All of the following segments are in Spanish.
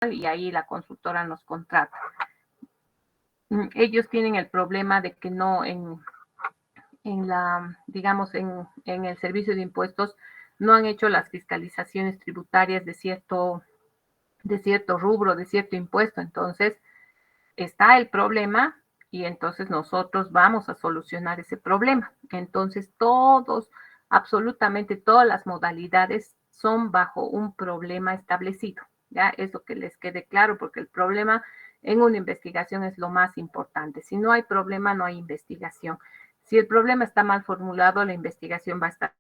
y ahí la consultora nos contrata. Ellos tienen el problema de que no digamos, en el servicio de impuestos no han hecho las fiscalizaciones tributarias de cierto rubro, de cierto impuesto. Entonces, está el problema y entonces nosotros vamos a solucionar ese problema. Entonces, absolutamente todas las modalidades son bajo un problema establecido. Ya, eso que les quede claro, porque el problema en una investigación es lo más importante. Si no hay problema, no hay investigación. Si el problema está mal formulado, la investigación va a estar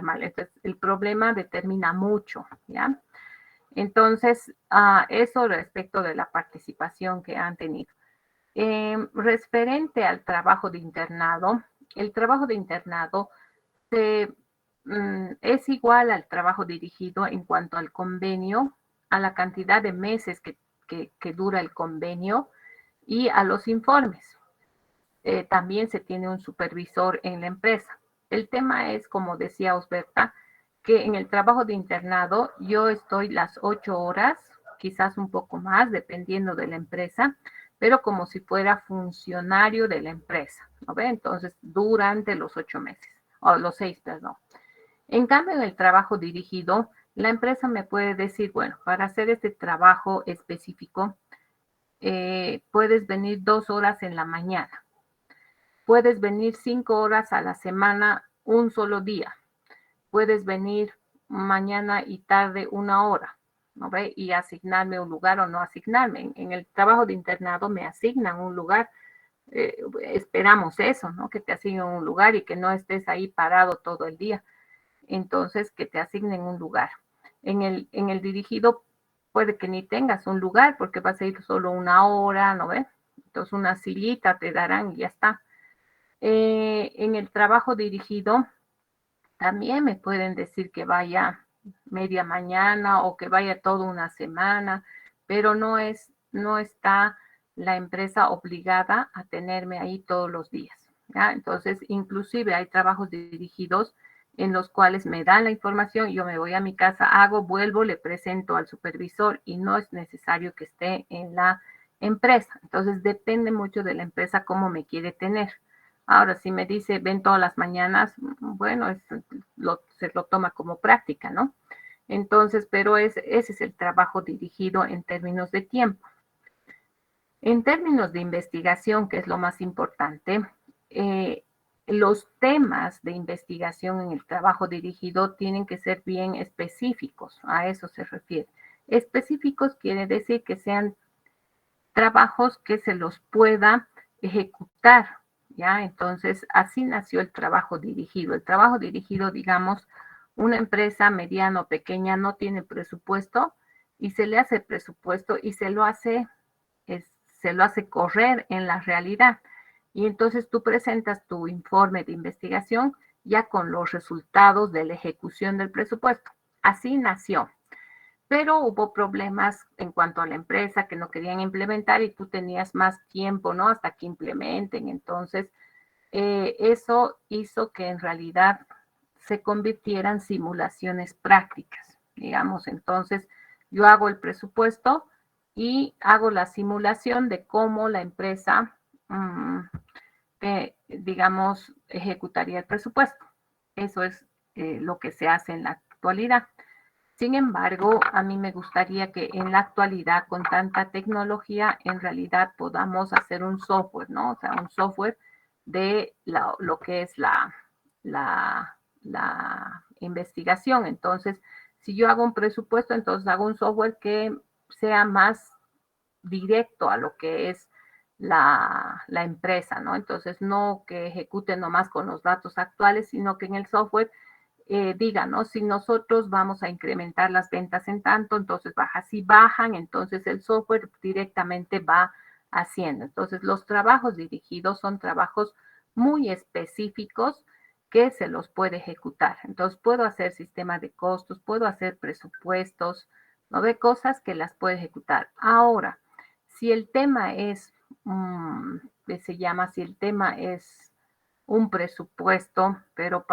mal. Entonces, el problema determina mucho, ¿ya? Entonces, eso respecto de la participación que han tenido. Referente al trabajo de internado, el trabajo de internado es igual al trabajo dirigido en cuanto al convenio, a la cantidad de meses que dura el convenio y a los informes. También se tiene un supervisor en la empresa. El tema es, como decía Osberta, que en el trabajo de internado yo estoy las 8 horas, quizás un poco más, dependiendo de la empresa, pero como si fuera funcionario de la empresa, ¿no ve? Entonces, durante los 8 meses, o los 6, perdón. En cambio, en el trabajo dirigido, la empresa me puede decir, bueno, para hacer este trabajo específico, puedes venir 2 horas en la mañana, puedes venir 5 horas a la semana, un solo día, puedes venir mañana y tarde 1 hora, ¿no ve? Y asignarme un lugar o no asignarme. En el trabajo de internado me asignan un lugar, esperamos eso, ¿no? Que te asignen un lugar y que no estés ahí parado todo el día. Entonces, que te asignen un lugar. En el dirigido puede que ni tengas un lugar porque vas a ir solo 1 hora, ¿no ves? Entonces, una sillita te darán y ya está. En el trabajo dirigido, también me pueden decir que vaya media mañana o que vaya toda una semana, pero no está la empresa obligada a tenerme ahí todos los días, ¿ya? Entonces, inclusive hay trabajos dirigidos en los cuales me dan la información, yo me voy a mi casa, vuelvo, le presento al supervisor y no es necesario que esté en la empresa. Entonces, depende mucho de la empresa cómo me quiere tener. Ahora, si me dice ven todas las mañanas, bueno, se lo toma como práctica, ¿no? Entonces, pero ese es el trabajo dirigido en términos de tiempo. En términos de investigación, que es lo más importante, los temas de investigación en el trabajo dirigido tienen que ser bien específicos, a eso se refiere. Específicos quiere decir que sean trabajos que se los pueda ejecutar, ¿ya? Entonces, así nació el trabajo dirigido. El trabajo dirigido, digamos, una empresa mediana o pequeña no tiene presupuesto y se le hace presupuesto y se lo hace correr en la realidad. Y entonces tú presentas tu informe de investigación ya con los resultados de la ejecución del presupuesto. Así nació. Pero hubo problemas en cuanto a la empresa que no querían implementar y tú tenías más tiempo, ¿no? Hasta que implementen. Entonces, eso hizo que en realidad se convirtieran simulaciones prácticas, digamos. Entonces, yo hago el presupuesto y hago la simulación de cómo la empresa, digamos, ejecutaría el presupuesto. Eso es lo que se hace en la actualidad. Sin embargo, a mí me gustaría que en la actualidad, con tanta tecnología, en realidad podamos hacer un software, ¿no? O sea, un software de lo que es la investigación. Entonces, si yo hago un presupuesto, entonces hago un software que sea más directo a lo que es la empresa, ¿no? Entonces, no que ejecute nomás con los datos actuales, sino que en el software diga, ¿no? Si nosotros vamos a incrementar las ventas en tanto, entonces baja. Si bajan, entonces el software directamente va haciendo. Entonces, los trabajos dirigidos son trabajos muy específicos que se los puede ejecutar. Entonces, puedo hacer sistema de costos, puedo hacer presupuestos, ¿no? De cosas que las puede ejecutar. Ahora, si el tema es, si el tema es un presupuesto, pero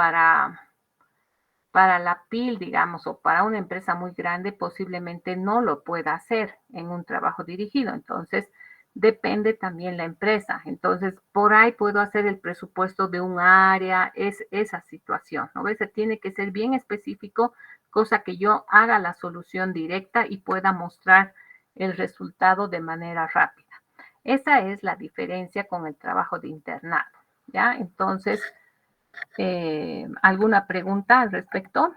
Para la PYL, digamos, o para una empresa muy grande, posiblemente no lo pueda hacer en un trabajo dirigido. Entonces, depende también la empresa. Entonces, por ahí puedo hacer el presupuesto de un área, es esa situación, ¿no ves? Tiene que ser bien específico, cosa que yo haga la solución directa y pueda mostrar el resultado de manera rápida. Esa es la diferencia con el trabajo de internado, ¿ya? Entonces, ¿alguna pregunta al respecto?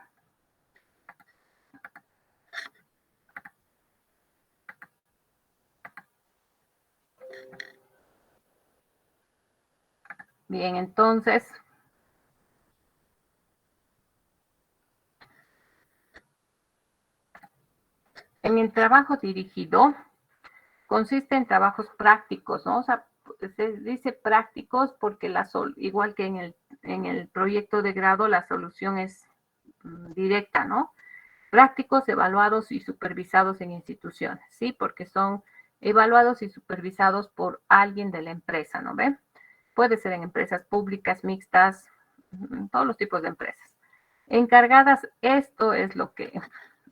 Bien, entonces, en el trabajo dirigido consiste en trabajos prácticos, ¿no? O sea, se dice prácticos porque igual que en el proyecto de grado, la solución es directa, ¿no? Prácticos, evaluados y supervisados en instituciones, ¿sí? Porque son evaluados y supervisados por alguien de la empresa, ¿no ve? Puede ser en empresas públicas, mixtas, todos los tipos de empresas. Encargadas, esto es lo que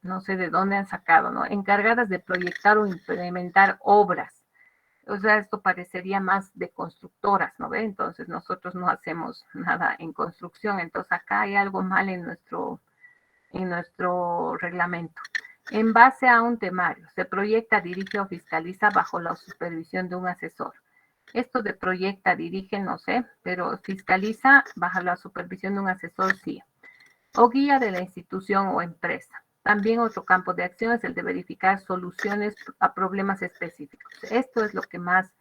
no sé de dónde han sacado, ¿no? Encargadas de proyectar o implementar obras. O sea, esto parecería más de constructoras, ¿no ve? Entonces nosotros no hacemos nada en construcción, entonces acá hay algo mal en nuestro reglamento. En base a un temario, se proyecta, dirige o fiscaliza bajo la supervisión de un asesor. Esto de proyecta, dirige, no sé, pero fiscaliza bajo la supervisión de un asesor, sí. O guía de la institución o empresa. También otro campo de acción es el de verificar soluciones a problemas específicos. Esto es lo que más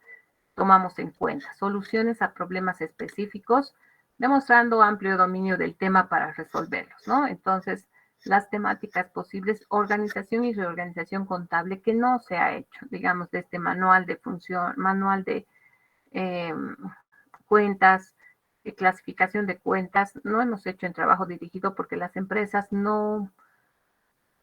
tomamos en cuenta. Soluciones a problemas específicos, demostrando amplio dominio del tema para resolverlos, ¿no? Entonces, las temáticas posibles, organización y reorganización contable, que no se ha hecho, digamos, de este manual de función, manual de cuentas, clasificación de cuentas, no hemos hecho en trabajo dirigido porque las empresas no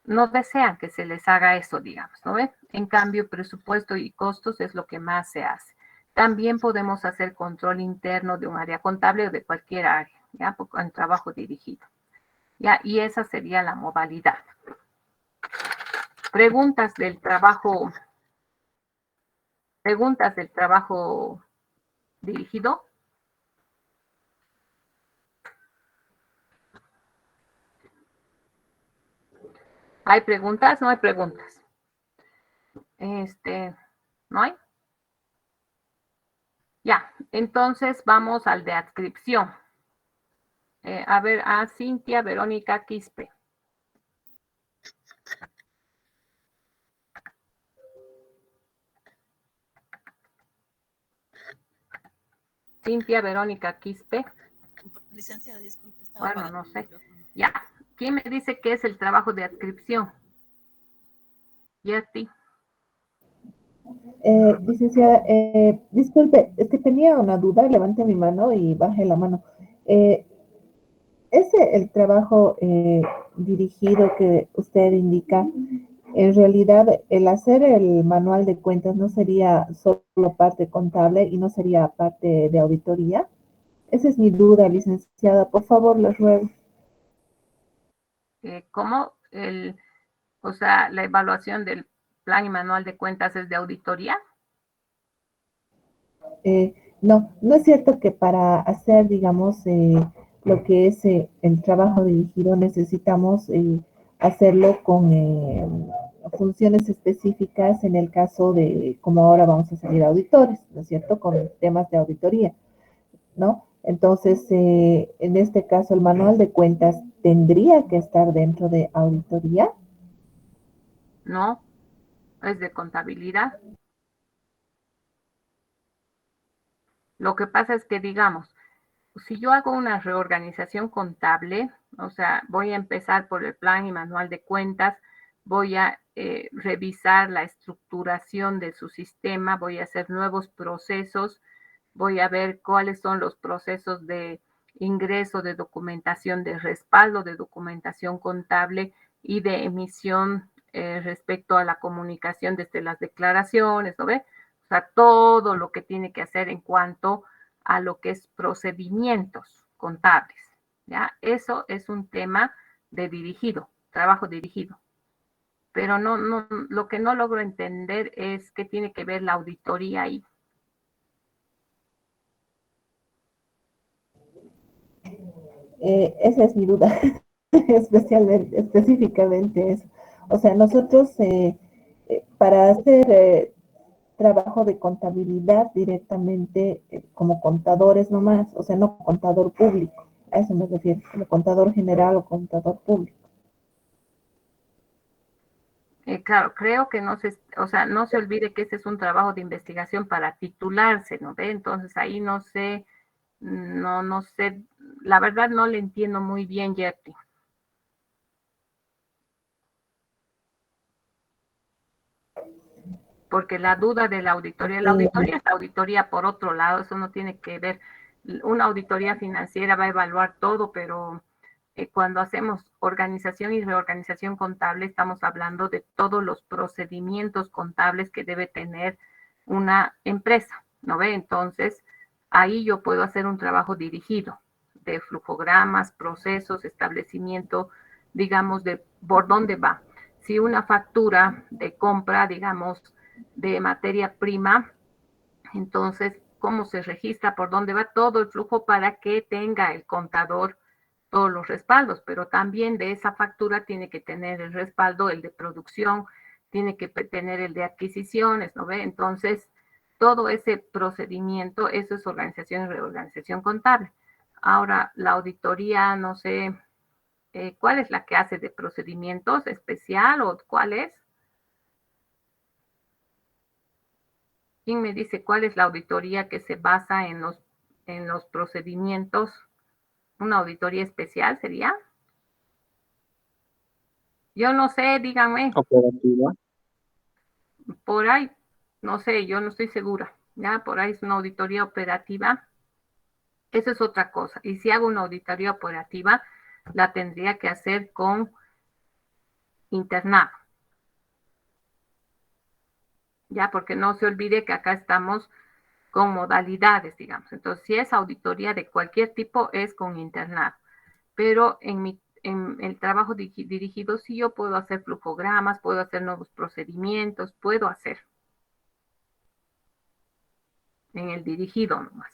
desean que se les haga eso, digamos, ¿no ve? En cambio, presupuesto y costos es lo que más se hace. También podemos hacer control interno de un área contable o de cualquier área, ¿ya? En trabajo dirigido. ¿Ya? Y esa sería la modalidad. Preguntas del trabajo dirigido. ¿Hay preguntas? No hay preguntas. ¿No hay? Ya, entonces vamos al de adscripción. A ver, a Cintia Verónica Quispe. Cintia Verónica Quispe. Licenciada, disculpe, estaba Bueno, apagando no el sé. micrófono. Ya, ¿quién me dice qué es el trabajo de adscripción? Yeti. Licenciada, disculpe, es que tenía una duda, levante mi mano y baje la mano. Ese, el trabajo dirigido que usted indica, en realidad el hacer el manual de cuentas no sería solo parte contable y no sería parte de auditoría. Esa es mi duda, licenciada. Por favor, les ruego. ¿Cómo? O sea, la evaluación del plan y manual de cuentas es de auditoría. No, no es cierto que para hacer, digamos, lo que es el trabajo dirigido necesitamos hacerlo con funciones específicas en el caso de, como ahora vamos a salir auditores, ¿no es cierto? Con temas de auditoría, ¿no? Entonces, en este caso, el manual de cuentas tendría que estar dentro de auditoría. No, es de contabilidad. Lo que pasa es que, digamos, si yo hago una reorganización contable, o sea, voy a empezar por el plan y manual de cuentas, voy a revisar la estructuración de su sistema, voy a hacer nuevos procesos, voy a ver cuáles son los procesos de ingreso de documentación, de respaldo de documentación contable y de emisión respecto a la comunicación desde las declaraciones, ¿no ve? O sea, todo lo que tiene que hacer en cuanto a lo que es procedimientos contables, ¿ya? Eso es un tema de dirigido, trabajo dirigido. Pero lo que no logro entender es qué tiene que ver la auditoría ahí. Esa es mi duda, específicamente eso. O sea, nosotros para hacer trabajo de contabilidad directamente como contadores nomás, o sea, no contador público, a eso me refiero, como contador general o contador público. Claro, creo que o sea, no se olvide que ese es un trabajo de investigación para titularse, ¿no ve? Entonces ahí no sé, no sé, la verdad no le entiendo muy bien, Jerry. Porque la duda de la auditoría es auditoría por otro lado, eso no tiene que ver, una auditoría financiera va a evaluar todo, pero cuando hacemos organización y reorganización contable, estamos hablando de todos los procedimientos contables que debe tener una empresa, ¿no ve? Entonces, ahí yo puedo hacer un trabajo dirigido de flujogramas, procesos, establecimiento, digamos, de por dónde va. Si una factura de compra, digamos, de materia prima, entonces, ¿cómo se registra? ¿Por dónde va todo el flujo para que tenga el contador todos los respaldos? Pero también de esa factura tiene que tener el respaldo, el de producción, tiene que tener el de adquisiciones, ¿no ve? Entonces, todo ese procedimiento, eso es organización y reorganización contable. Ahora, la auditoría, no sé, ¿cuál es la que hace de procedimientos especial o cuál es? ¿Quién me dice cuál es la auditoría que se basa en los procedimientos? ¿Una auditoría especial sería? Yo no sé, díganme. Operativa. Por ahí, no sé, yo no estoy segura. Ya, por ahí es una auditoría operativa. Eso es otra cosa. Y si hago una auditoría operativa, la tendría que hacer con internado. Ya, porque no se olvide que acá estamos con modalidades, digamos. Entonces, si es auditoría de cualquier tipo, es con internado. Pero en el trabajo dirigido sí yo puedo hacer flujogramas, puedo hacer nuevos procedimientos, puedo hacer en el dirigido nomás.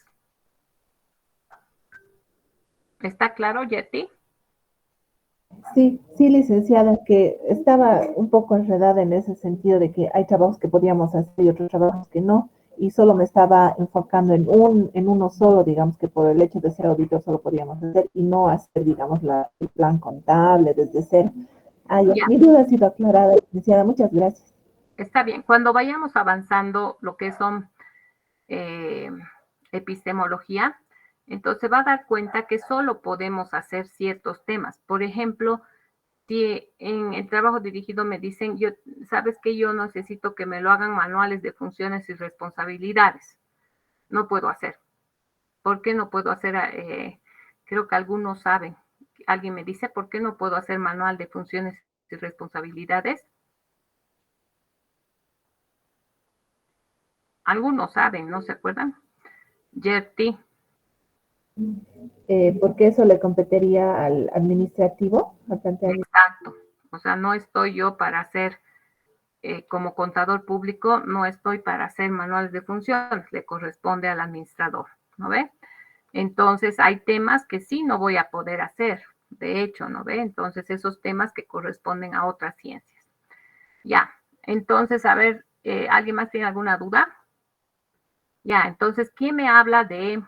¿Está claro, Yeti? Sí, sí, licenciada, que estaba un poco enredada en ese sentido de que hay trabajos que podíamos hacer y otros trabajos que no, y solo me estaba enfocando en uno solo, digamos que por el hecho de ser auditor solo podíamos hacer y no hacer, digamos, el plan contable desde cero. Ah, ya, Ya, mi duda ha sido aclarada, licenciada, muchas gracias. está bien. Cuando vayamos avanzando lo que son eh, epistemología, entonces va a dar cuenta que solo podemos hacer ciertos temas. Por ejemplo, si en el trabajo dirigido me dicen, sabes que yo necesito que me lo hagan manuales de funciones y responsabilidades. No puedo hacer. ¿Por qué no puedo hacer? Creo que algunos saben. Alguien me dice, ¿por qué no puedo hacer manual de funciones y responsabilidades? Algunos saben, ¿no se acuerdan? Jerty. Porque eso le competiría al administrativo, al planteamiento. Exacto. O sea, no estoy yo para hacer, como contador público, no estoy para hacer manuales de funciones, le corresponde al administrador, ¿no ve? Entonces, hay temas que sí no voy a poder hacer, de hecho, ¿no ve? Entonces, esos temas que corresponden a otras ciencias. Ya, entonces, a ver, ¿alguien más tiene alguna duda? Ya, entonces, ¿quién me habla de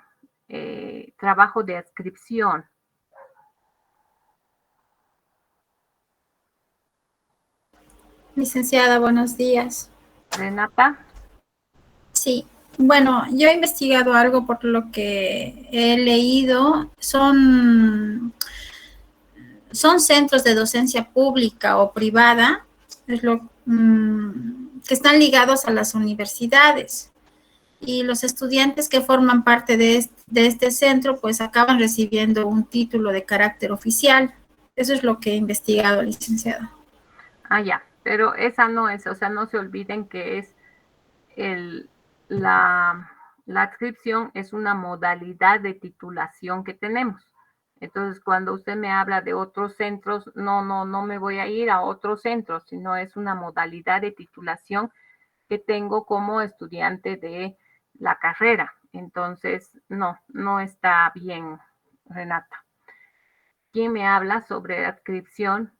trabajo de adscripción? Licenciada, buenos días. Renata. Sí, bueno, yo he investigado algo por lo que he leído. Son centros de docencia pública o privada, que están ligados a las universidades. Y los estudiantes que forman parte de este centro, pues acaban recibiendo un título de carácter oficial. Eso es lo que he investigado, licenciada. Ah, ya, pero esa no es, o sea, no se olviden que es el, la, la adscripción es una modalidad de titulación que tenemos. Entonces, cuando usted me habla de otros centros, no me voy a ir a otros centros, sino es una modalidad de titulación que tengo como estudiante de la carrera. Entonces, no está bien, Renata. ¿Quién me habla sobre adscripción?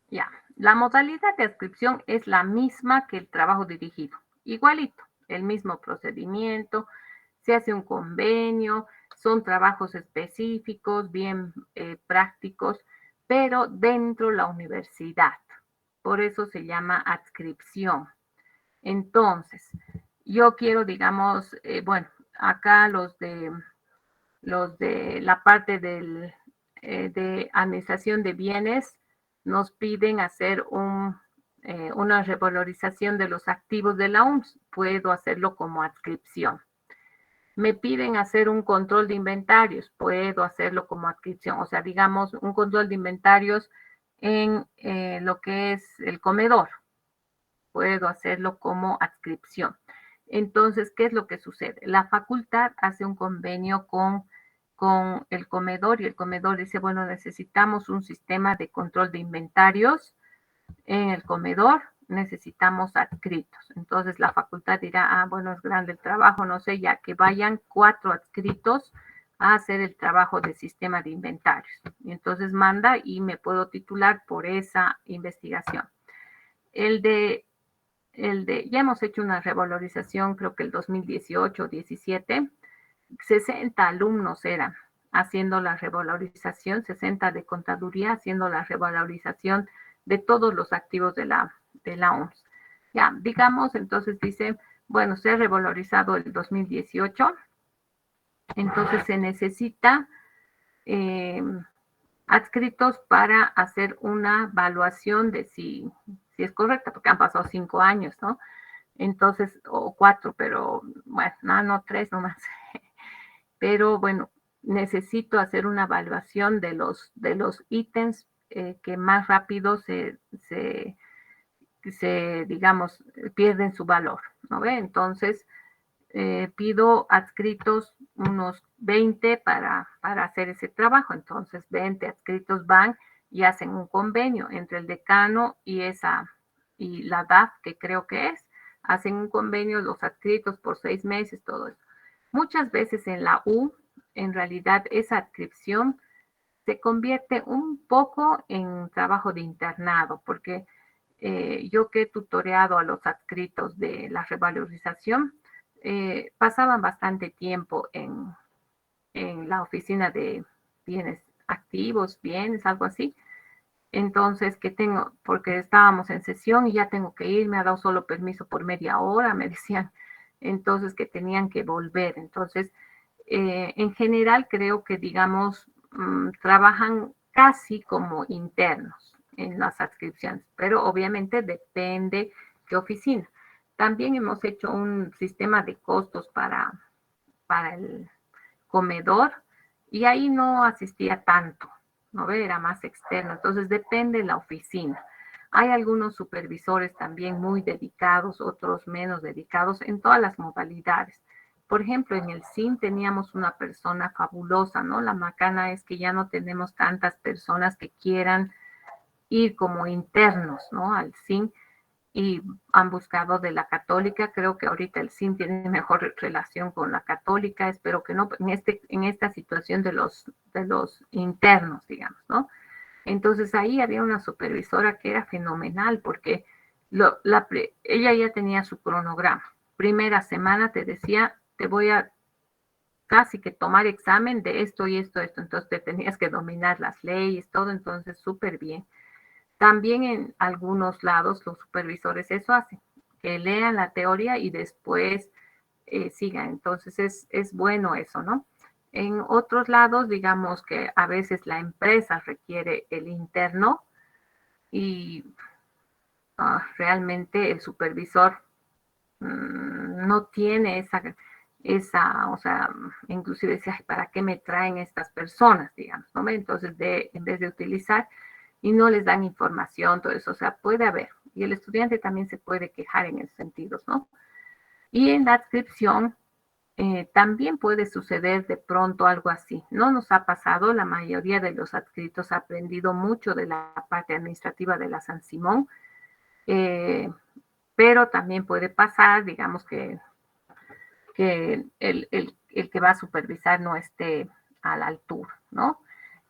Ya, la modalidad de adscripción es la misma que el trabajo dirigido, igualito, el mismo procedimiento, se hace un convenio, son trabajos específicos, bien prácticos, pero dentro de la universidad. Por eso se llama adscripción. Entonces, yo quiero, digamos, bueno, acá los de la parte de administración de bienes nos piden hacer una revalorización de los activos de la UMS. Puedo hacerlo como adscripción. Me piden hacer un control de inventarios. Puedo hacerlo como adscripción. O sea, digamos, un control de inventarios en lo que es el comedor. Puedo hacerlo como adscripción. Entonces, ¿qué es lo que sucede? La facultad hace un convenio con el comedor y el comedor dice, bueno, necesitamos un sistema de control de inventarios en el comedor, necesitamos adscritos. Entonces la facultad dirá, bueno, es grande el trabajo, no sé, ya que vayan 4 adscritos a hacer el trabajo del sistema de inventarios. Y entonces manda y me puedo titular por esa investigación. Ya hemos hecho una revalorización, creo que el 2018 o 17, 60 alumnos eran haciendo la revalorización, 60 de contaduría haciendo la revalorización de todos los activos de la OMS. Ya, digamos, entonces dice, bueno, se ha revalorizado el 2018, entonces se necesita adscritos para hacer una evaluación de si es correcta, porque han pasado 5 años, ¿no? Entonces, o 4, pero bueno, no 3 nomás. Pero bueno, necesito hacer una evaluación de los ítems que más rápido digamos, pierden su valor, ¿no ve? Entonces, pido adscritos unos 20 para hacer ese trabajo. Entonces, 20 adscritos van y hacen un convenio entre el decano y la DAF, que creo que es, hacen un convenio, los adscritos por 6 meses, todo eso. Muchas veces en la U, en realidad, esa adscripción se convierte un poco en trabajo de internado, porque yo que he tutoreado a los adscritos de la revalorización, pasaban bastante tiempo en la oficina de bienes activos, bienes, algo así. Entonces, porque estábamos en sesión y ya tengo que ir, me ha dado solo permiso por media hora, me decían, entonces que tenían que volver. Entonces, en general creo que, digamos, trabajan casi como internos en las adscripciones, pero obviamente depende qué oficina. También hemos hecho un sistema de costos para el comedor y ahí no asistía tanto, ¿no? Era más externo, entonces depende de la oficina. Hay algunos supervisores también muy dedicados, otros menos dedicados en todas las modalidades. Por ejemplo, en el CIN teníamos una persona fabulosa, ¿no? La macana es que ya no tenemos tantas personas que quieran ir como internos, ¿no? Al CIN y han buscado de la católica. Creo que ahorita el CIN tiene mejor relación con la católica. Espero que no, en esta situación de los internos, digamos, ¿no? Entonces ahí había una supervisora que era fenomenal porque ella ya tenía su cronograma. Primera semana te decía, te voy a casi que tomar examen de esto y esto, entonces te tenías que dominar las leyes, todo, entonces súper bien. También en algunos lados los supervisores eso hacen, que lean la teoría y después sigan. Entonces es bueno eso, ¿no? En otros lados, digamos que a veces la empresa requiere el interno y realmente el supervisor no tiene esa, o sea, inclusive dice, ¿para qué me traen estas personas, digamos, ¿no? Entonces, en vez de utilizar y no les dan información, todo eso, o sea, puede haber, y el estudiante también se puede quejar en esos sentidos, ¿no? Y en la adscripción, también puede suceder de pronto algo así. No nos ha pasado, la mayoría de los adscritos ha aprendido mucho de la parte administrativa de la San Simón, pero también puede pasar, digamos, que el que va a supervisar no esté a la altura, ¿no?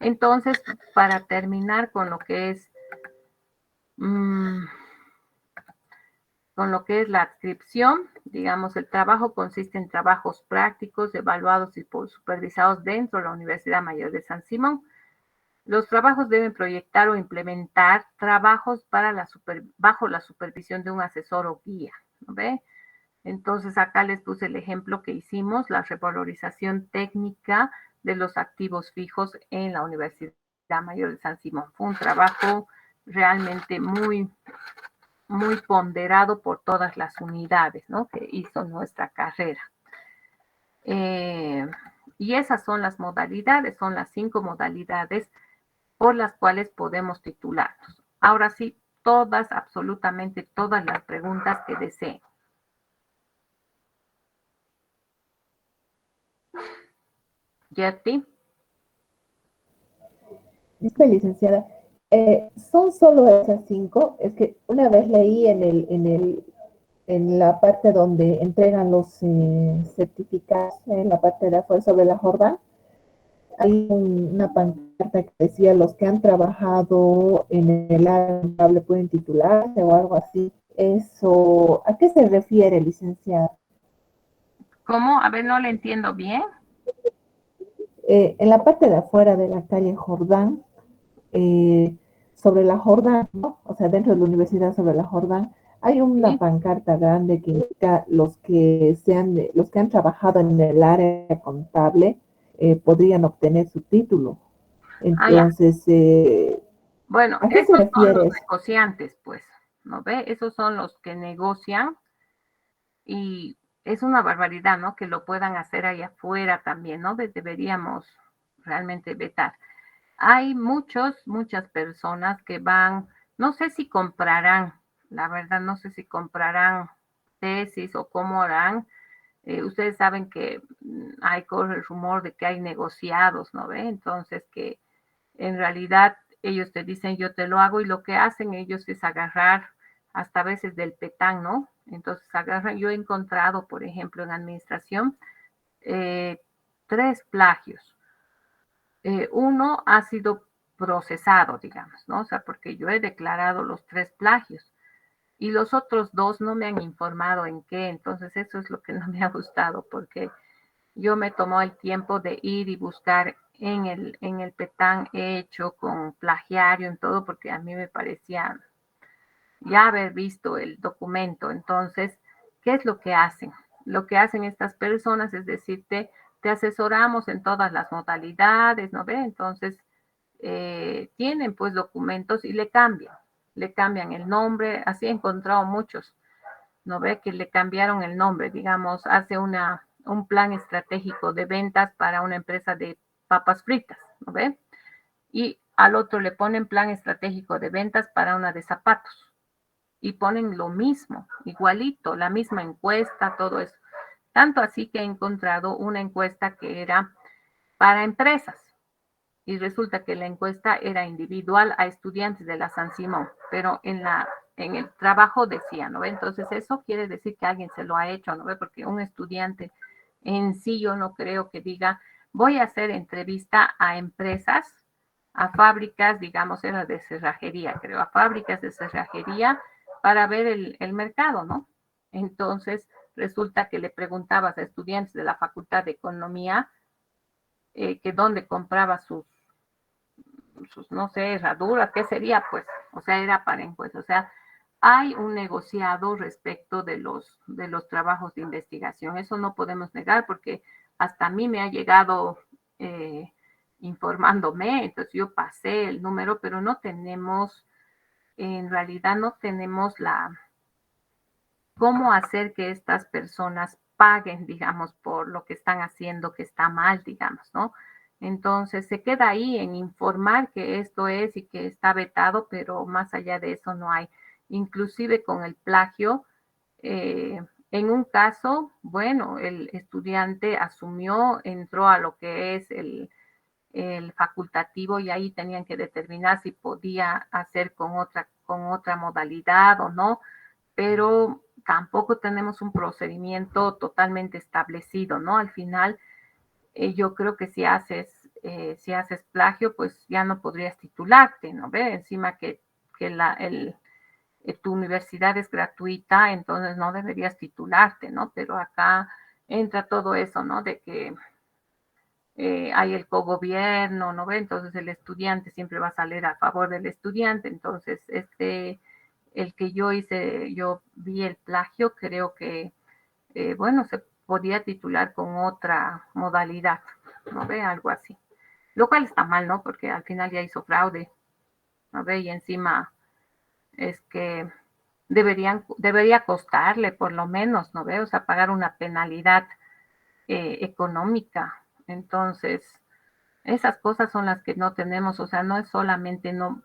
Entonces, para terminar con lo que es la adscripción, digamos, el trabajo consiste en trabajos prácticos evaluados y supervisados dentro de la Universidad Mayor de San Simón. Los trabajos deben proyectar o implementar trabajos bajo la supervisión de un asesor o guía, ¿no ve? Entonces, acá les puse el ejemplo que hicimos, la revalorización técnica de los activos fijos en la Universidad Mayor de San Simón. Fue un trabajo realmente muy, muy ponderado por todas las unidades, ¿no?, que hizo nuestra carrera. Y esas son las modalidades, son las 5 modalidades por las cuales podemos titularnos. Ahora sí, todas, absolutamente todas las preguntas que deseen. Gertie. Disculpe, licenciada. ¿Son solo esas 5? Es que una vez leí en la parte donde entregan los certificados, en la parte de afuera sobre la Jordán, hay una pancarta que decía los que han trabajado en el área contable pueden titularse o algo así. Eso, ¿a qué se refiere, licenciada? ¿Cómo? A ver, no le entiendo bien. En la parte de afuera de la calle Jordán, sobre la Jordán, ¿no? O sea, dentro de la universidad sobre la Jordán, hay una pancarta grande que indica los que han trabajado en el área contable podrían obtener su título. Entonces, bueno, ¿a qué se esos son refiere los eso? negociantes, pues, ¿no ve? Esos son los que negocian y es una barbaridad, ¿no?, que lo puedan hacer allá afuera también, ¿no? Deberíamos realmente vetar. Hay muchas personas que van, no sé si comprarán, la verdad, no sé si comprarán tesis o cómo harán. Ustedes saben que corre el rumor de que hay negociados, ¿no ve? Entonces, que en realidad ellos te dicen yo te lo hago y lo que hacen ellos es agarrar hasta a veces del petán, ¿no? Entonces agarran, yo he encontrado, por ejemplo, en administración, 3 plagios. Uno ha sido procesado, digamos, ¿no? O sea, porque yo he declarado los 3 plagios y los otros 2 no me han informado en qué. Entonces eso es lo que no me ha gustado, porque yo me tomó el tiempo de ir y buscar en el petán hecho con plagiario, en todo, porque a mí me parecía ya haber visto el documento. Entonces, ¿qué es lo que hacen? Lo que hacen estas personas es decirte, te asesoramos en todas las modalidades, ¿no ve? Entonces, tienen pues documentos y le cambian el nombre. Así he encontrado muchos, ¿no ve?, que le cambiaron el nombre. Digamos, hace un plan estratégico de ventas para una empresa de papas fritas, ¿no ve? Y al otro le ponen plan estratégico de ventas para una de zapatos. Y ponen lo mismo, igualito, la misma encuesta, todo eso. Tanto así que he encontrado una encuesta que era para empresas y resulta que la encuesta era individual a estudiantes de la San Simón, pero en el trabajo decía, ¿no ve? Entonces eso quiere decir que alguien se lo ha hecho, ¿no ve? Porque un estudiante en sí yo no creo que diga, voy a hacer entrevista a empresas, a fábricas, digamos, era de cerrajería, creo, a fábricas de cerrajería para ver el mercado, ¿no? Entonces resulta que le preguntabas a estudiantes de la Facultad de Economía que dónde compraba sus, no sé, herraduras, ¿qué sería? Pues, o sea, era para encuestas. O sea, hay un negociado respecto de los trabajos de investigación. Eso no podemos negar porque hasta a mí me ha llegado informándome, entonces yo pasé el número, pero no tenemos, en realidad no tenemos cómo hacer que estas personas paguen, digamos, por lo que están haciendo que está mal, digamos, ¿no? Entonces se queda ahí en informar que esto es y que está vetado, pero más allá de eso no hay. Inclusive con el plagio, En un caso, bueno, el estudiante asumió, entró a lo que es el facultativo y ahí tenían que determinar si podía hacer con otra modalidad o no, pero tampoco tenemos un procedimiento totalmente establecido, ¿no? Al final, yo creo que si haces plagio, pues ya no podrías titularte, ¿no ve? Encima que tu universidad es gratuita, entonces no deberías titularte, ¿no? Pero acá entra todo eso, ¿no? De que hay el cogobierno, ¿no ve? Entonces el estudiante siempre va a salir a favor del estudiante, entonces el que yo vi el plagio, creo que, bueno, se podía titular con otra modalidad, ¿no ve? Algo así. Lo cual está mal, ¿no? Porque al final ya hizo fraude, ¿no ve? Y encima es que debería costarle por lo menos, ¿no ve? O sea, pagar una penalidad económica. Entonces, esas cosas son las que no tenemos, o sea, no es solamente no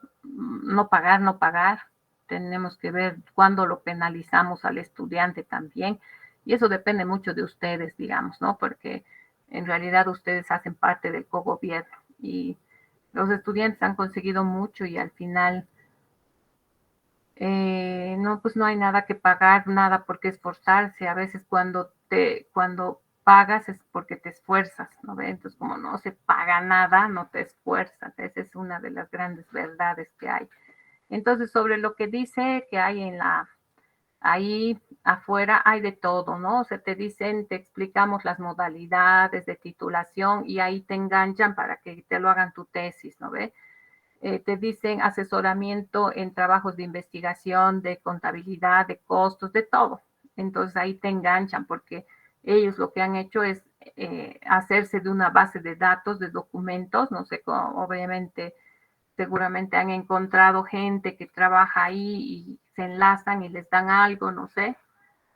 pagar, no pagar, tenemos que ver cuándo lo penalizamos al estudiante también, y eso depende mucho de ustedes, digamos, ¿no? Porque en realidad ustedes hacen parte del cogobierno y los estudiantes han conseguido mucho y al final no, pues no hay nada que pagar, nada por qué esforzarse. A veces cuando pagas es porque te esfuerzas, ¿no ve? Entonces, como no se paga nada, no te esfuerzas. Esa es una de las grandes verdades que hay. Entonces, sobre lo que dice que hay ahí afuera hay de todo, ¿no? O sea, te dicen, te explicamos las modalidades de titulación y ahí te enganchan para que te lo hagan tu tesis, ¿no ve? Te dicen asesoramiento en trabajos de investigación, de contabilidad, de costos, de todo. Entonces ahí te enganchan porque ellos lo que han hecho es hacerse de una base de datos, de documentos, no sé, obviamente, seguramente han encontrado gente que trabaja ahí y se enlazan y les dan algo, no sé,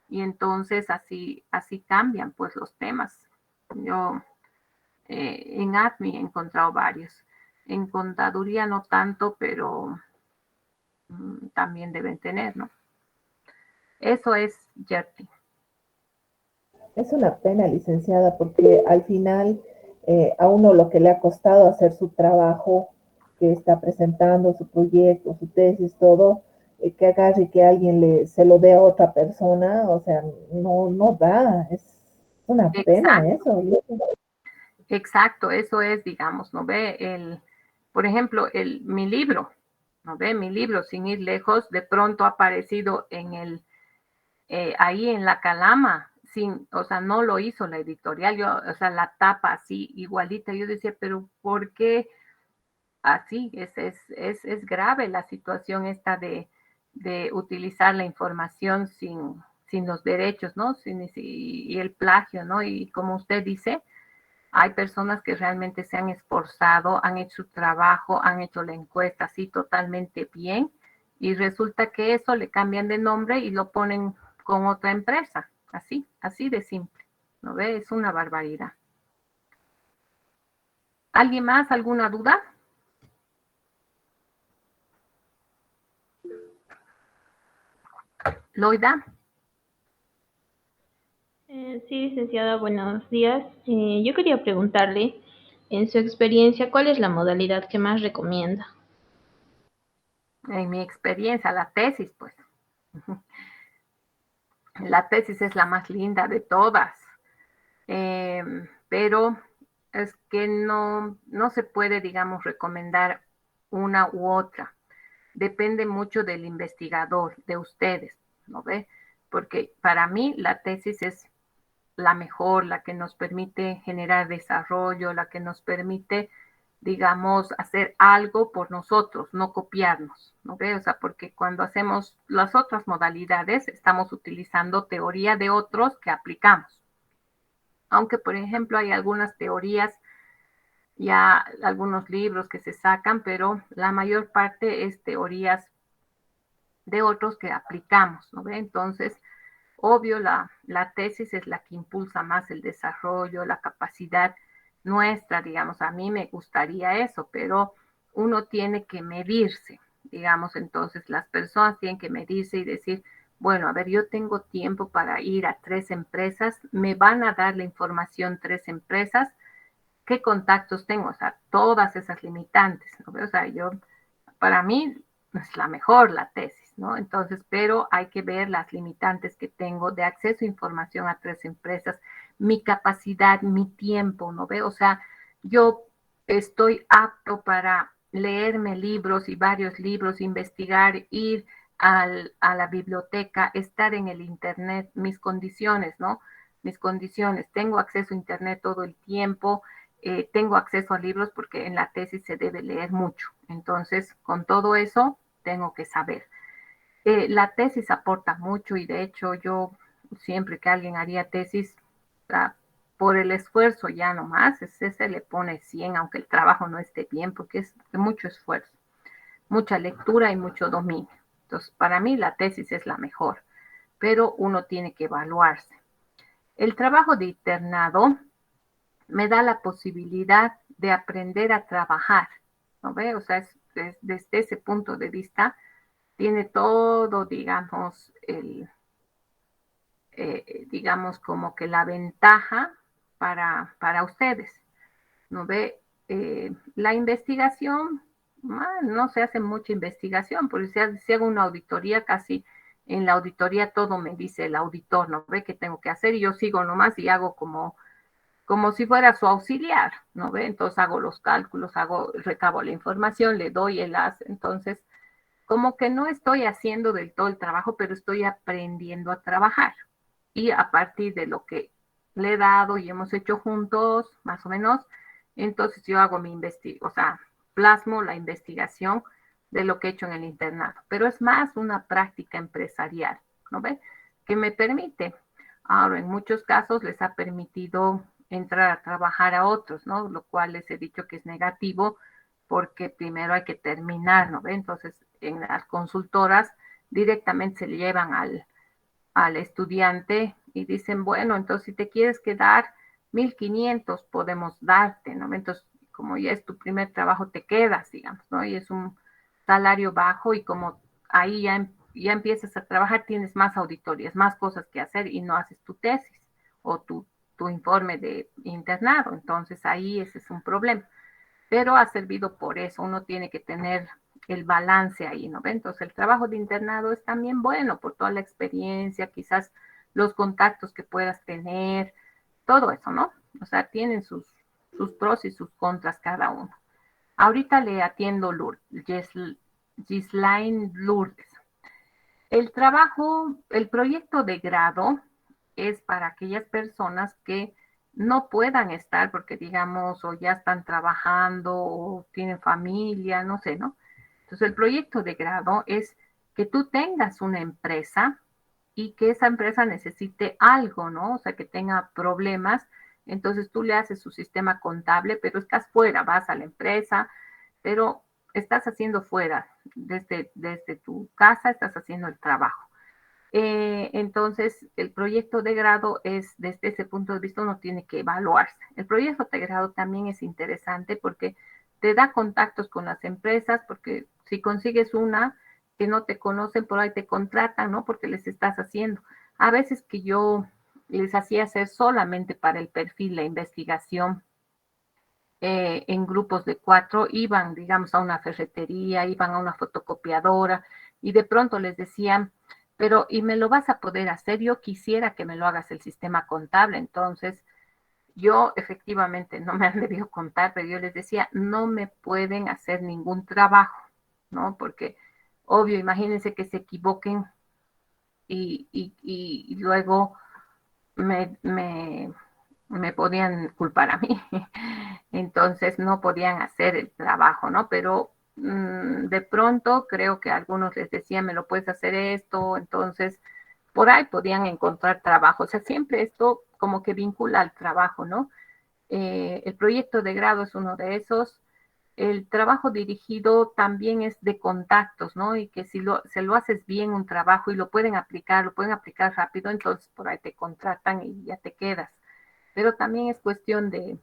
y entonces así cambian pues los temas. Yo en ADMI he encontrado varios. En contaduría no tanto, pero también deben tener, ¿no? Eso es Yerti. Es una pena, licenciada, porque al final a uno lo que le ha costado hacer su trabajo, que está presentando su proyecto, su tesis, todo, que agarre y que alguien se lo dé a otra persona, o sea, no da, es una pena Exacto, eso. exacto, eso es, digamos, ¿no ve? Por ejemplo, mi libro, ¿no ve? Mi libro, sin ir lejos, de pronto ha aparecido ahí en la Calama, o sea, no lo hizo la editorial, o sea, la tapa así, igualita, yo decía, pero ¿por qué así? Es grave la situación esta de utilizar la información sin los derechos, ¿no? Y el plagio, ¿no? Y como usted dice, hay personas que realmente se han esforzado, han hecho su trabajo, han hecho la encuesta así totalmente bien y resulta que eso le cambian de nombre y lo ponen con otra empresa, así de simple, ¿no ve? Es una barbaridad. ¿Alguien más? ¿Alguna duda? Loida. Sí, licenciada, buenos días. Yo quería preguntarle, en su experiencia, ¿cuál es la modalidad que más recomienda? En mi experiencia, la tesis, pues. La tesis es la más linda de todas, pero es que no se puede, digamos, recomendar una u otra. Depende mucho del investigador, de ustedes, ¿no ve? Porque para mí la tesis es la mejor, la que nos permite generar desarrollo, la que nos permite, digamos, hacer algo por nosotros, no copiarnos, ¿no ve? O sea, porque cuando hacemos las otras modalidades, estamos utilizando teoría de otros que aplicamos. Aunque, por ejemplo, hay algunas teorías, ya algunos libros que se sacan, pero la mayor parte es teorías de otros que aplicamos, ¿no ve? Entonces, obvio, la tesis es la que impulsa más el desarrollo, la capacidad nuestra, digamos, a mí me gustaría eso, pero uno tiene que medirse, digamos, entonces las personas tienen que medirse y decir, bueno, a ver, yo tengo tiempo para ir a 3 empresas, me van a dar la información 3 empresas, ¿qué contactos tengo? O sea, todas esas limitantes, ¿no? O sea, para mí es la mejor la tesis, ¿no? Entonces, pero hay que ver las limitantes que tengo de acceso a información a 3 empresas, mi capacidad, mi tiempo, ¿no ve? O sea, yo estoy apto para leerme libros y varios libros, investigar, ir a la biblioteca, estar en el Internet, mis condiciones, ¿no? Mis condiciones, tengo acceso a Internet todo el tiempo, tengo acceso a libros porque en la tesis se debe leer mucho. Entonces, con todo eso, tengo que saber. La tesis aporta mucho y de hecho yo siempre que alguien haría tesis, por el esfuerzo ya nomás, ese se le pone 100, aunque el trabajo no esté bien, porque es de mucho esfuerzo, mucha lectura y mucho dominio. Entonces, para mí la tesis es la mejor, pero uno tiene que evaluarse. El trabajo de internado me da la posibilidad de aprender a trabajar, ¿no ve? O sea, desde ese punto de vista, tiene todo, digamos, digamos, como que la ventaja para ustedes, ¿no ve? La investigación, no se hace mucha investigación, porque si hago una auditoría, casi en la auditoría todo me dice el auditor, ¿no ve? ¿Qué tengo que hacer? Y yo sigo nomás y hago como si fuera su auxiliar, ¿no ve? Entonces hago los cálculos, recabo la información, le doy el as, entonces como que no estoy haciendo del todo el trabajo, pero estoy aprendiendo a trabajar. Y a partir de lo que le he dado y hemos hecho juntos, más o menos, entonces yo hago o sea, plasmo la investigación de lo que he hecho en el internado. Pero es más una práctica empresarial, ¿no ve? Que me permite. Ahora, en muchos casos les ha permitido entrar a trabajar a otros, ¿no? Lo cual les he dicho que es negativo porque primero hay que terminar, ¿no ve? Entonces, en las consultoras directamente se le llevan al estudiante y dicen, bueno, entonces si te quieres quedar, 1.500 podemos darte, ¿no? Entonces, como ya es tu primer trabajo, te quedas, digamos, ¿no? Y es un salario bajo y como ahí ya empiezas a trabajar, tienes más auditorías, más cosas que hacer y no haces tu tesis o tu informe de internado. Entonces ahí ese es un problema. Pero ha servido por eso, uno tiene que tener el balance ahí, ¿no? Entonces el trabajo de internado es también bueno por toda la experiencia, quizás los contactos que puedas tener, todo eso, ¿no? O sea, tienen sus pros y sus contras cada uno. Ahorita le atiendo Gislaine Lourdes. El proyecto de grado es para aquellas personas que no puedan estar porque, digamos, o ya están trabajando o tienen familia, no sé, ¿no? Entonces, el proyecto de grado es que tú tengas una empresa y que esa empresa necesite algo, ¿no? O sea, que tenga problemas. Entonces, tú le haces su sistema contable, pero estás fuera, vas a la empresa, pero estás haciendo fuera, desde tu casa estás haciendo el trabajo. Entonces, el proyecto de grado es, desde ese punto de vista, uno tiene que evaluarse. El proyecto de grado también es interesante porque te da contactos con las empresas, porque si consigues una que no te conocen, por ahí te contratan, ¿no? Porque les estás haciendo. A veces que yo les hacía hacer solamente para el perfil, la investigación, en grupos de 4, iban, digamos, a una ferretería, iban a una fotocopiadora y de pronto les decían, pero ¿y me lo vas a poder hacer? Yo quisiera que me lo hagas el sistema contable. Entonces, yo efectivamente no me han debido contar, pero yo les decía, no me pueden hacer ningún trabajo, ¿no? Porque, obvio, imagínense que se equivoquen y luego me podían culpar a mí. Entonces no podían hacer el trabajo, ¿no? Pero de pronto creo que a algunos les decía, me lo puedes hacer esto, entonces por ahí podían encontrar trabajo. O sea, siempre esto como que vincula al trabajo, ¿no? El proyecto de grado es uno de esos. El trabajo dirigido también es de contactos, ¿no? Y que si se lo haces bien un trabajo y lo pueden aplicar rápido, entonces por ahí te contratan y ya te quedas. Pero también es cuestión de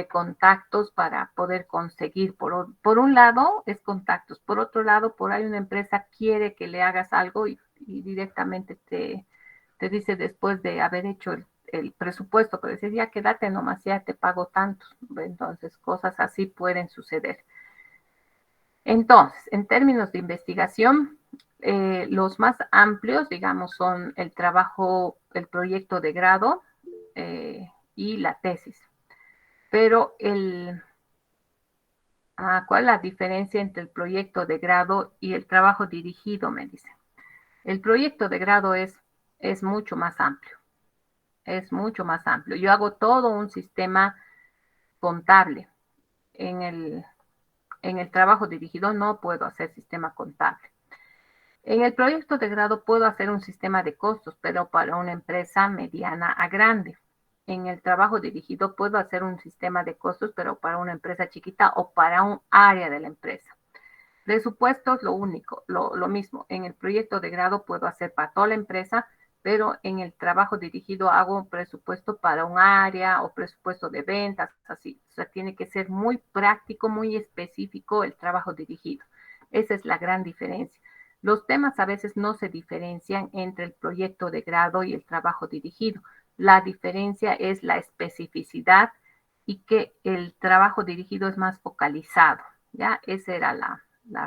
contactos para poder conseguir. Por un lado es contactos, por otro lado, por ahí una empresa quiere que le hagas algo y y directamente te dice después de haber hecho el presupuesto, que dices, ya quédate nomás, ya te pago tanto. Entonces, cosas así pueden suceder. Entonces, en términos de investigación, los más amplios, digamos, son el trabajo, el proyecto de grado y la tesis. Pero ¿cuál es la diferencia entre el proyecto de grado y el trabajo dirigido? Me dice. El proyecto de grado es mucho más amplio. Es mucho más amplio. Yo hago todo un sistema contable. En el trabajo dirigido no puedo hacer sistema contable. En el proyecto de grado puedo hacer un sistema de costos, pero para una empresa mediana a grande. En el trabajo dirigido puedo hacer un sistema de costos, pero para una empresa chiquita o para un área de la empresa. Presupuestos, lo único, lo mismo. En el proyecto de grado puedo hacer para toda la empresa, pero en el trabajo dirigido hago un presupuesto para un área o presupuesto de ventas, así. O sea, tiene que ser muy práctico, muy específico el trabajo dirigido. Esa es la gran diferencia. Los temas a veces no se diferencian entre el proyecto de grado y el trabajo dirigido. La diferencia es la especificidad y que el trabajo dirigido es más focalizado. ¿Ya? Esa era la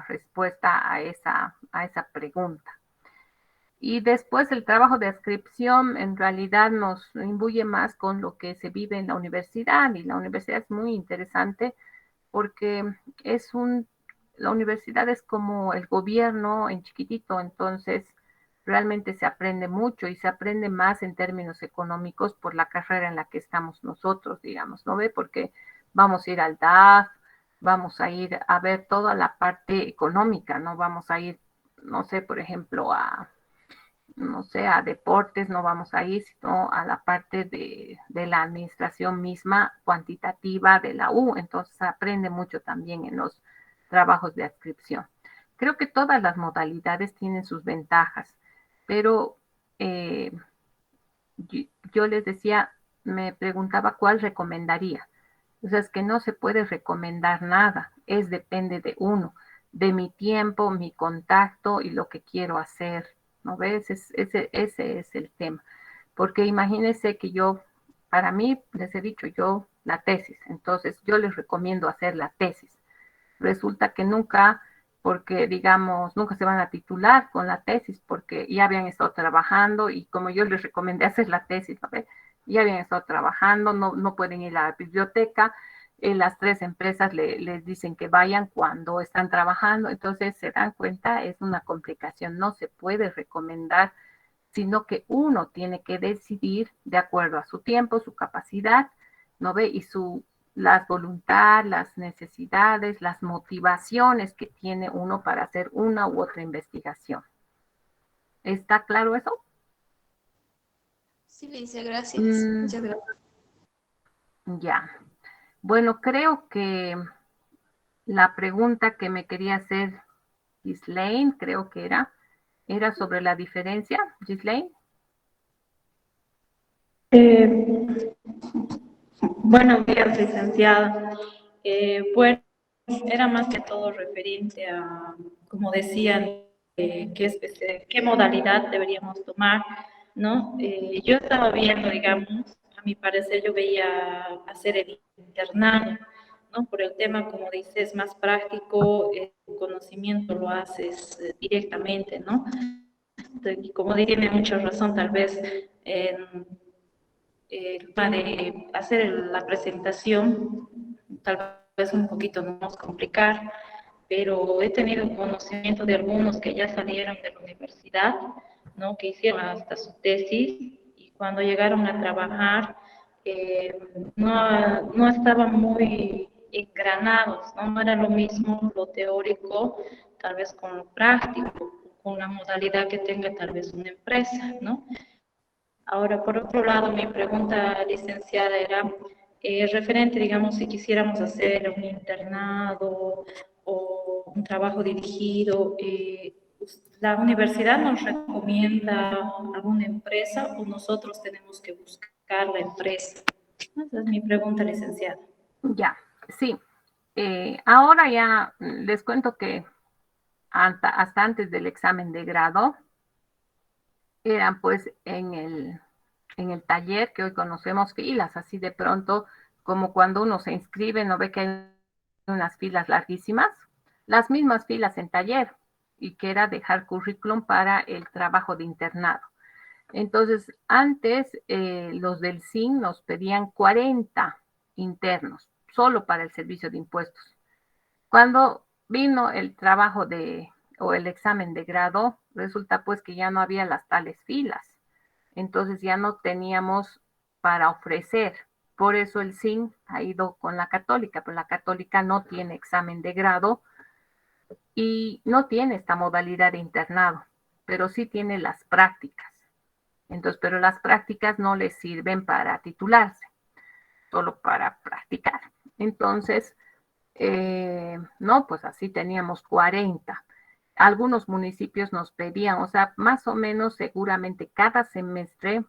respuesta a esa pregunta. Y después el trabajo de adscripción en realidad nos imbuye más con lo que se vive en la universidad, y la universidad es muy interesante porque la universidad es como el gobierno en chiquitito, entonces realmente se aprende mucho y se aprende más en términos económicos por la carrera en la que estamos nosotros, digamos, ¿no ve? Porque vamos a ir al DAF, vamos a ir a ver toda la parte económica, ¿no? Vamos a ir, no sé, por ejemplo, no sé, a deportes, no vamos a ir, sino a la parte de la administración misma cuantitativa de la U. Entonces se aprende mucho también en los trabajos de adscripción. Creo que todas las modalidades tienen sus ventajas, pero yo les decía, me preguntaba cuál recomendaría. O sea, es que no se puede recomendar nada, depende de uno, de mi tiempo, mi contacto y lo que quiero hacer, ¿no ves? Ese es el tema. Porque imagínense que para mí, les he dicho yo, la tesis, entonces yo les recomiendo hacer la tesis. Resulta que nunca, porque digamos, nunca se van a titular con la tesis, porque ya habían estado trabajando y como yo les recomendé hacer la tesis, ¿no? Ya habían estado trabajando, no pueden ir a la biblioteca, las tres empresas les dicen que vayan cuando están trabajando, entonces se dan cuenta, es una complicación, no se puede recomendar, sino que uno tiene que decidir de acuerdo a su tiempo, su capacidad, ¿no ve? Y las voluntades, las necesidades, las motivaciones que tiene uno para hacer una u otra investigación. ¿Está claro eso? Sí, Licia, gracias. Muchas gracias. Ya. Bueno, creo que la pregunta que me quería hacer Ghislaine, creo que era sobre la diferencia. Ghislaine. Buenos días, licenciada. Pues era más que todo referente a, como decían, qué modalidad deberíamos tomar, ¿no? Yo estaba viendo, digamos, a mi parecer yo veía hacer el internado, ¿no? Por el tema, como dices, más práctico, el conocimiento lo haces directamente, ¿no? Y como tiene mucha razón, tal vez de hacer la presentación, tal vez un poquito no nos complicar, pero he tenido conocimiento de algunos que ya salieron de la universidad, ¿no? Que hicieron hasta su tesis y cuando llegaron a trabajar no estaban muy engranados, ¿no? No era lo mismo lo teórico, tal vez con lo práctico, con la modalidad que tenga tal vez una empresa, ¿no? Ahora, por otro lado, mi pregunta, licenciada, era referente, digamos, si quisiéramos hacer un internado o un trabajo dirigido, ¿la universidad nos recomienda alguna empresa o nosotros tenemos que buscar la empresa? Esa es mi pregunta, licenciada. Ya, sí. Ahora ya les cuento que hasta antes del examen de grado, eran pues en el taller que hoy conocemos filas, así de pronto, como cuando uno se inscribe, no ve que hay unas filas larguísimas, las mismas filas en taller, y que era dejar currículum para el trabajo de internado. Entonces, antes los del SIN nos pedían 40 internos, solo para el servicio de impuestos. Cuando vino el trabajo o el examen de grado, resulta pues que ya no había las tales filas. Entonces ya no teníamos para ofrecer. Por eso el SIN ha ido con la católica, pero la católica no tiene examen de grado y no tiene esta modalidad de internado, pero sí tiene las prácticas. Entonces, pero las prácticas no les sirven para titularse, solo para practicar. Entonces, no, pues así teníamos 40. Algunos municipios nos pedían, o sea, más o menos seguramente cada semestre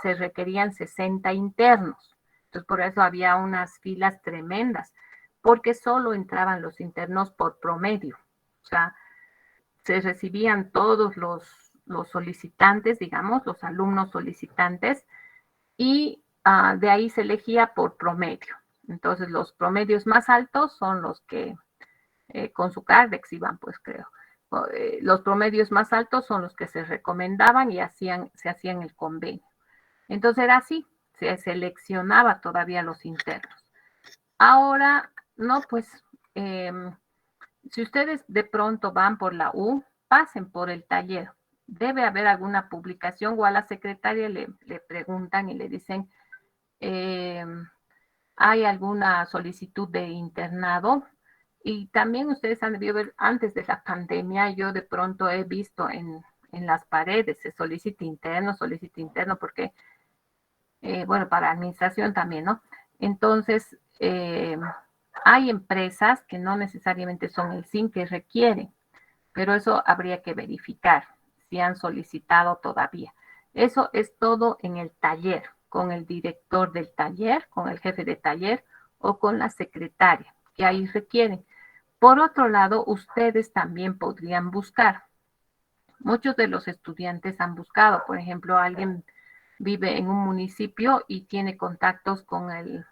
se requerían 60 internos. Entonces, por eso había unas filas tremendas, porque solo entraban los internos por promedio. O sea, se recibían todos los solicitantes, digamos, los alumnos solicitantes, y de ahí se elegía por promedio. Entonces, los promedios más altos son los que con su Cardex iban, pues creo. Los promedios más altos son los que se recomendaban y se hacían el convenio. Entonces era así, se seleccionaba todavía los internos. Ahora, no, pues, si ustedes de pronto van por la U, pasen por el taller. Debe haber alguna publicación o a la secretaria le preguntan y le dicen, ¿hay alguna solicitud de internado? Y también ustedes han debido ver, antes de la pandemia, yo de pronto he visto en las paredes, se solicita interno, porque, bueno, para administración también, ¿no? Entonces, hay empresas que no necesariamente son el SIN que requieren, pero eso habría que verificar si han solicitado todavía. Eso es todo en el taller, con el director del taller, con el jefe de taller o con la secretaria, que ahí requieren. Por otro lado, ustedes también podrían buscar. Muchos de los estudiantes han buscado, por ejemplo, alguien vive en un municipio y tiene contactos con el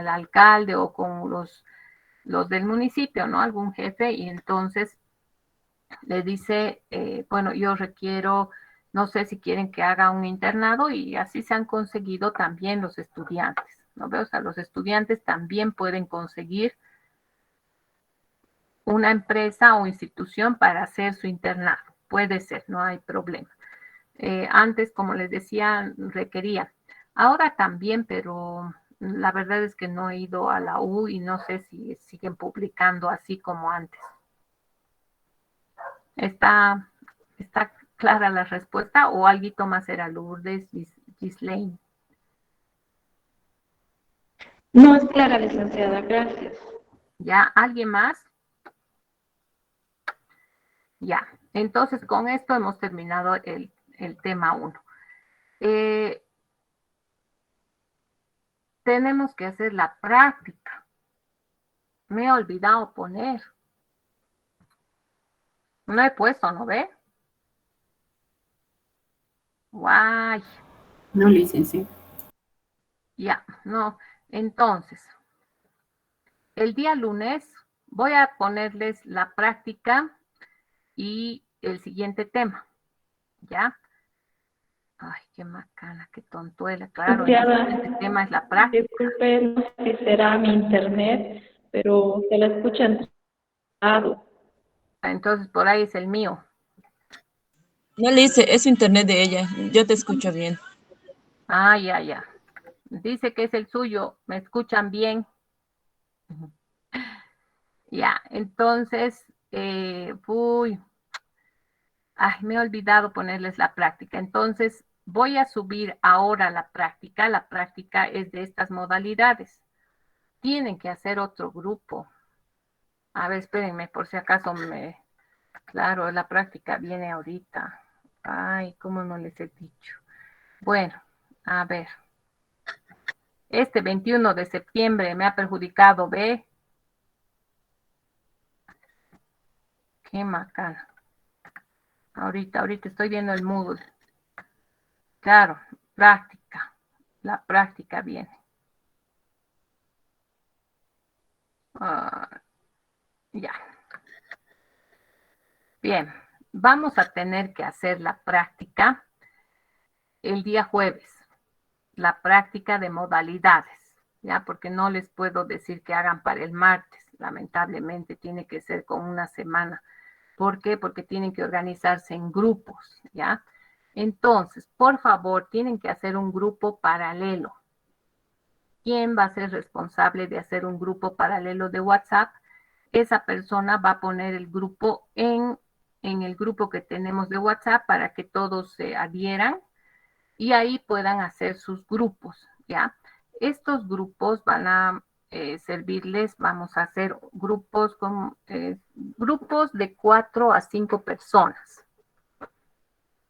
alcalde o con los del municipio, ¿no? Algún jefe, y entonces le dice, bueno, yo requiero, no sé si quieren que haga un internado, y así se han conseguido también los estudiantes, ¿no? O sea, los estudiantes también pueden conseguir una empresa o institución para hacer su internado. Puede ser, no hay problema. Antes, como les decía, requería. Ahora también, pero la verdad es que no he ido a la U y no sé si siguen publicando así como antes. ¿Está clara la respuesta o algo más era Lourdes, Gislaine? No es clara, licenciada, gracias. ¿Ya? ¿Alguien más? Ya. Entonces, con esto hemos terminado el tema 1. Tenemos que hacer la práctica. Me he olvidado poner. No he puesto, ¿no ve? Guay. No, licenciada. Ya, no. Entonces, el día lunes voy a ponerles la práctica y el siguiente tema. ¿Ya? Ay, qué macana, qué tontuela. Claro, este tema es la práctica. Disculpe, no sé si será mi internet, pero se la escucha entrado. Entonces, por ahí es el mío. No le hice, es internet de ella. Yo te escucho bien. Ah, ya. Dice que es el suyo. ¿Me escuchan bien? Ya, entonces, me he olvidado ponerles la práctica. Entonces, voy a subir ahora la práctica. La práctica es de estas modalidades. Tienen que hacer otro grupo. A ver, espérenme, por si acaso Claro, la práctica viene ahorita. Ay, ¿cómo no les he dicho? Bueno, a ver. Este 21 de septiembre me ha perjudicado, ¿ve? Qué macana. Ahorita estoy viendo el Moodle. Claro, práctica. La práctica viene. Ya. Bien, vamos a tener que hacer la práctica el día jueves, la práctica de modalidades, ¿ya? Porque no les puedo decir que hagan para el martes, lamentablemente tiene que ser con una semana. ¿Por qué? Porque tienen que organizarse en grupos, ¿ya? Entonces, por favor, tienen que hacer un grupo paralelo. ¿Quién va a ser responsable de hacer un grupo paralelo de WhatsApp? Esa persona va a poner el grupo en el grupo que tenemos de WhatsApp para que todos se adhieran y ahí puedan hacer sus grupos, ¿ya? Estos grupos van a servirles, vamos a hacer grupos grupos de 4 a 5 personas.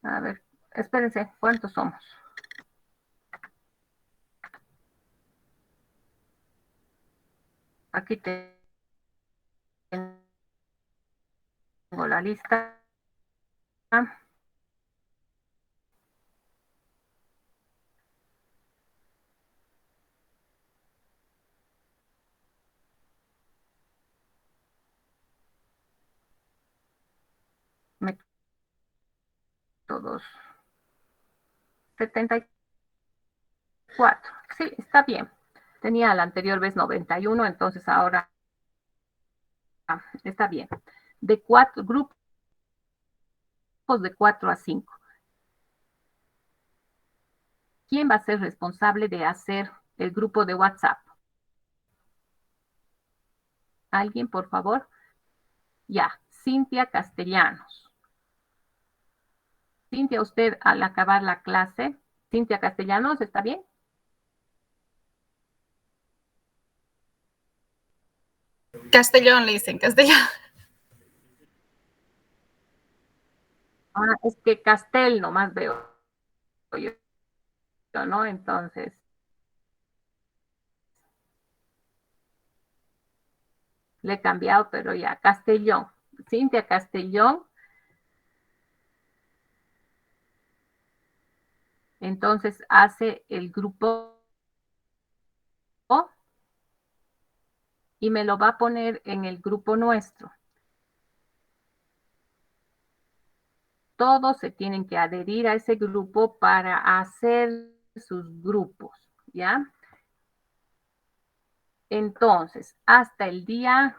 A ver, espérense, ¿cuántos somos? Aquí tengo la lista. Métodos 74. Sí, está bien. Tenía la anterior vez 91, entonces ahora está bien. De 4 grupos de 4 a 5. ¿Quién va a ser responsable de hacer el grupo de WhatsApp? ¿Alguien, por favor? Ya, Cintia Castellanos. Cintia, usted al acabar la clase, Cintia Castellanos, ¿está bien? Castellón le dicen, Castellón. Es que Castel nomás veo yo, ¿no? Entonces, le he cambiado, pero ya, Castellón. Cintia Castellón. Entonces hace el grupo y me lo va a poner en el grupo nuestro. Todos se tienen que adherir a ese grupo para hacer sus grupos, ¿ya? Entonces, hasta el día